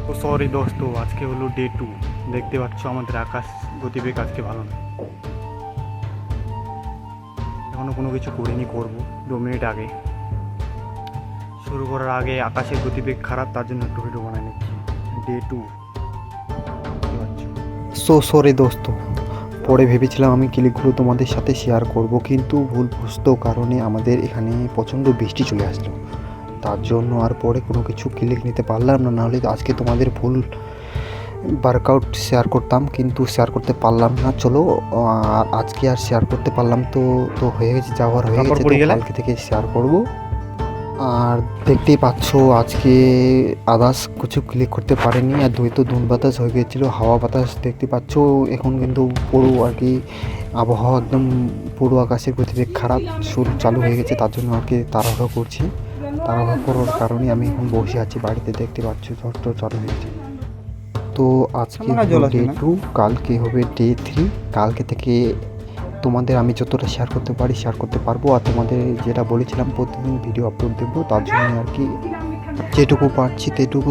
তো সরি দোস্ত, আজকে হলো ডে 2। দেখতে পাচ্ছ আমাদের আকাশ গতিবেগ আজকে ভালো না। এখনও কোনো কিছু করিনি, করবো 2 মিনিট আগে। শুরু করার আগে আকাশের গতিবেগ খারাপ, তার জন্য একটু ভিডিও বানাই নিচ্ছি। ডে 2 দেখতে পাচ্ছ। সরি দোস্ত, পরে ভেবেছিলাম আমি ক্লিপগুলো তোমাদের সাথে শেয়ার করব, কিন্তু ভুলবশত কারণে আমাদের এখানে প্রচণ্ড বৃষ্টি চলে আসলো। তার জন্য আর পরে কোনো কিছু ক্লিক নিতে পারলাম না, নাহলে আজকে তোমাদের ফুল ওয়ার্কআউট শেয়ার করতাম, কিন্তু শেয়ার করতে পারলাম না। চলো আজকে আর শেয়ার করতে পারলাম তো তো হয়ে গেছে, যাওয়ার হয়ে তারপর গেছে, তো পড়ে গেলে কালকে থেকে শেয়ার করব। আর দেখতেই পাচ্ছ আজকে আদার্স কিছু ক্লিক করতে পারিনি। আর তো ধুন বাতাস হয়ে গিয়েছিলো, হাওয়া বাতাস দেখতে পাচ্ছ। এখন কিন্তু পুরো আর কি আবহাওয়া একদম পুরো আকাশের গতিবেগ খারাপ শুরু চালু হয়ে গেছে, তার জন্য আর কি তাড়াহুড়ো করছি। তাড়াহুড়ো করার কারণে আমি এখন বসে আছি বাড়িতে, দেখতে পাচ্ছ ঝড় তো চালু হয়েছে। তো আজকে হলো ডে 2, কালকে হবে ডে 3। কালকে থেকে তোমাদের আমি যতটা শেয়ার করতে পারি শেয়ার করতে পারবো। আর তোমাদের যেটা বলেছিলাম প্রতিদিন ভিডিও আপলোড দেবো, তার জন্য আর কি যেটুকু পারছি সেটুকু